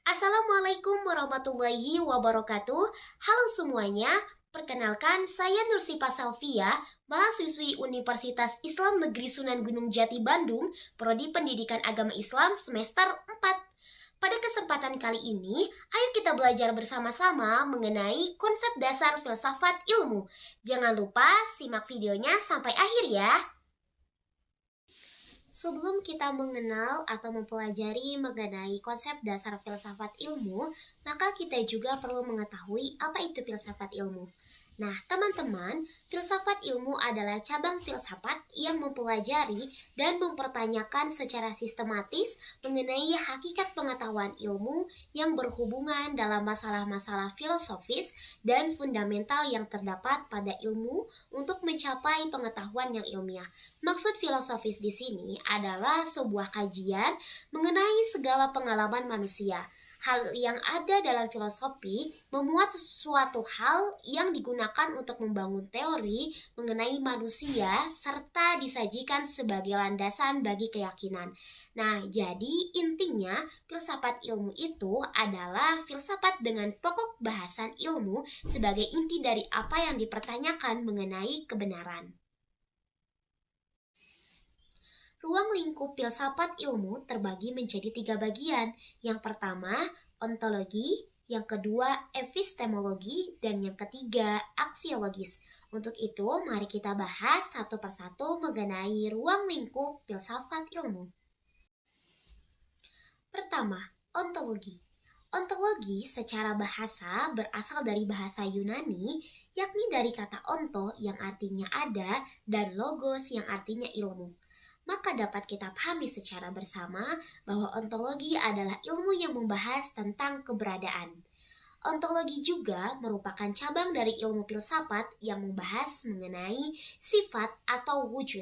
Assalamualaikum warahmatullahi wabarakatuh. Halo semuanya, perkenalkan saya Nursipa Salvia, mahasiswi Universitas Islam Negeri Sunan Gunung Jati Bandung, Prodi Pendidikan Agama Islam semester 4. Pada kesempatan kali ini, ayo kita belajar bersama-sama mengenai konsep dasar filsafat ilmu. Jangan lupa simak videonya sampai akhir ya. Sebelum kita mengenal atau mempelajari mengenai konsep dasar filsafat ilmu, maka kita juga perlu mengetahui apa itu filsafat ilmu. Nah, teman-teman, filsafat ilmu adalah cabang filsafat yang mempelajari dan mempertanyakan secara sistematis mengenai hakikat pengetahuan ilmu yang berhubungan dalam masalah-masalah filosofis dan fundamental yang terdapat pada ilmu untuk mencapai pengetahuan yang ilmiah. Maksud filosofis di sini adalah sebuah kajian mengenai segala pengalaman manusia. Hal yang ada dalam filosofi memuat sesuatu hal yang digunakan untuk membangun teori mengenai manusia serta disajikan sebagai landasan bagi keyakinan. Nah, jadi intinya filsafat ilmu itu adalah filsafat dengan pokok bahasan ilmu sebagai inti dari apa yang dipertanyakan mengenai kebenaran. Ruang lingkup filsafat ilmu terbagi menjadi 3 bagian. Yang pertama, ontologi, yang kedua, epistemologi, dan yang ketiga, aksiologis. Untuk itu, mari kita bahas satu persatu mengenai ruang lingkup filsafat ilmu. Pertama, ontologi. Ontologi secara bahasa berasal dari bahasa Yunani, yakni dari kata onto yang artinya ada dan logos yang artinya ilmu. Maka dapat kita pahami secara bersama bahwa ontologi adalah ilmu yang membahas tentang keberadaan. Ontologi juga merupakan cabang dari ilmu filsafat yang membahas mengenai sifat atau wujud,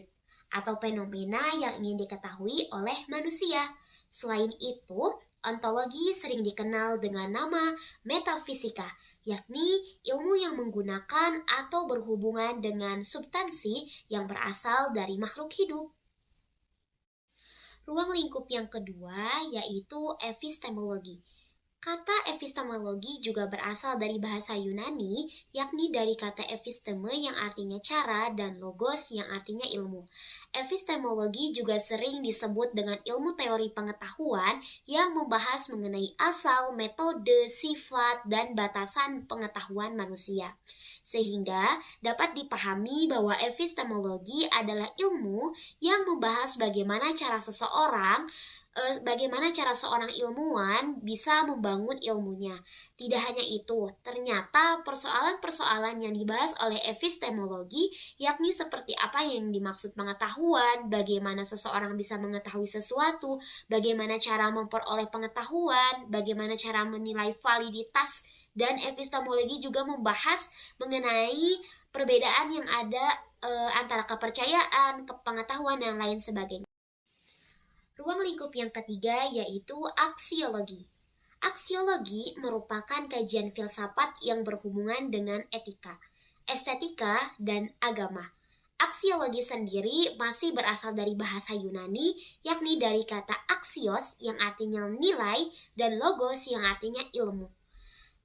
atau fenomena yang ingin diketahui oleh manusia. Selain itu, ontologi sering dikenal dengan nama metafisika, yakni ilmu yang menggunakan atau berhubungan dengan substansi yang berasal dari makhluk hidup. Ruang lingkup yang kedua yaitu epistemologi. Kata epistemologi juga berasal dari bahasa Yunani, yakni dari kata episteme yang artinya cara dan logos yang artinya ilmu. Epistemologi juga sering disebut dengan ilmu teori pengetahuan yang membahas mengenai asal, metode, sifat, dan batasan pengetahuan manusia. Sehingga dapat dipahami bahwa epistemologi adalah ilmu yang membahas bagaimana cara seorang ilmuwan bisa membangun ilmunya. Tidak hanya itu, ternyata persoalan-persoalan yang dibahas oleh epistemologi, yakni seperti apa yang dimaksud pengetahuan, bagaimana seseorang bisa mengetahui sesuatu, bagaimana cara memperoleh pengetahuan, bagaimana cara menilai validitas, dan epistemologi juga membahas mengenai perbedaan yang ada antara kepercayaan, kepengetahuan, dan lain sebagainya. Ruang lingkup yang ketiga yaitu aksiologi. Aksiologi merupakan kajian filsafat yang berhubungan dengan etika, estetika, dan agama. Aksiologi sendiri masih berasal dari bahasa Yunani, yakni dari kata aksios yang artinya nilai dan logos yang artinya ilmu.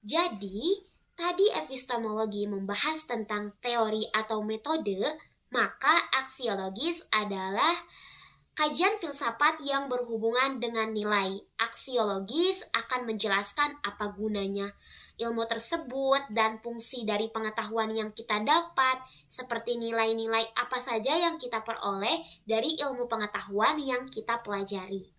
Jadi, tadi epistemologi membahas tentang teori atau metode, maka aksiologis adalah kajian filsafat yang berhubungan dengan nilai. Aksiologis akan menjelaskan apa gunanya ilmu tersebut dan fungsi dari pengetahuan yang kita dapat, seperti nilai-nilai apa saja yang kita peroleh dari ilmu pengetahuan yang kita pelajari.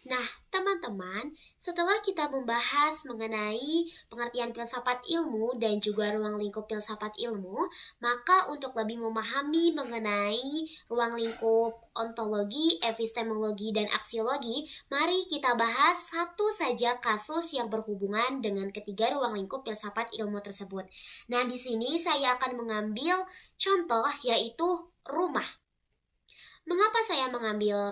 Nah, teman-teman, setelah kita membahas mengenai pengertian filsafat ilmu dan juga ruang lingkup filsafat ilmu, maka untuk lebih memahami mengenai ruang lingkup ontologi, epistemologi, dan aksiologi, mari kita bahas satu saja kasus yang berhubungan dengan ketiga ruang lingkup filsafat ilmu tersebut. Nah, di sini saya akan mengambil contoh yaitu rumah. Mengapa saya mengambil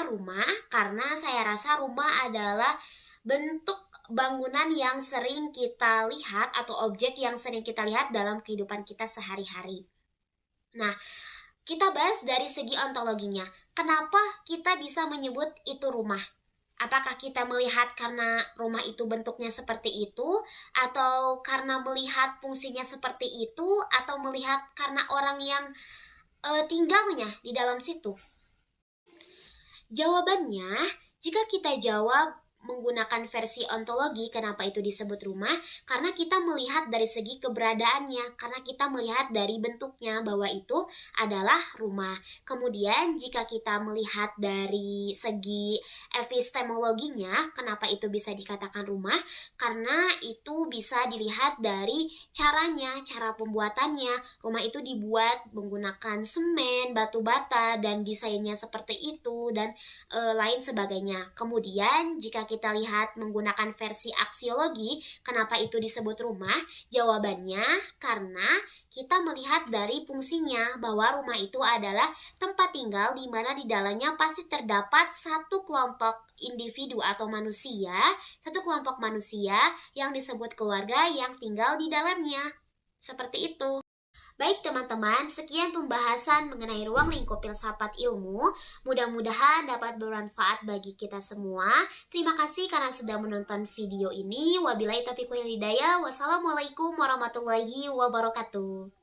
rumah? Karena saya rasa rumah adalah bentuk bangunan yang sering kita lihat atau objek yang sering kita lihat dalam kehidupan kita sehari-hari. Nah, kita bahas dari segi ontologinya. Kenapa kita bisa menyebut itu rumah? Apakah kita melihat karena rumah itu bentuknya seperti itu, atau karena melihat fungsinya seperti itu, atau melihat karena orang yang tinggalnya di dalam situ? Jawabannya, jika kita jawab menggunakan versi ontologi, kenapa itu disebut rumah? Karena kita melihat dari segi keberadaannya, karena kita melihat dari bentuknya bahwa itu adalah rumah. Kemudian jika kita melihat dari segi epistemologinya, kenapa itu bisa dikatakan rumah? Karena itu bisa dilihat dari caranya, cara pembuatannya. Rumah itu dibuat menggunakan semen, batu bata, dan desainnya seperti itu, dan lain sebagainya. Kemudian jika kita lihat menggunakan versi aksiologi, kenapa itu disebut rumah? Jawabannya karena kita melihat dari fungsinya bahwa rumah itu adalah tempat tinggal di mana di dalamnya pasti terdapat satu kelompok individu atau manusia, satu kelompok manusia yang disebut keluarga yang tinggal di dalamnya. Seperti itu. Baik teman-teman, sekian pembahasan mengenai ruang lingkup filsafat ilmu. Mudah-mudahan dapat bermanfaat bagi kita semua. Terima kasih karena sudah menonton video ini. Wabillahi taufiq wal hidayah. Wassalamualaikum warahmatullahi wabarakatuh.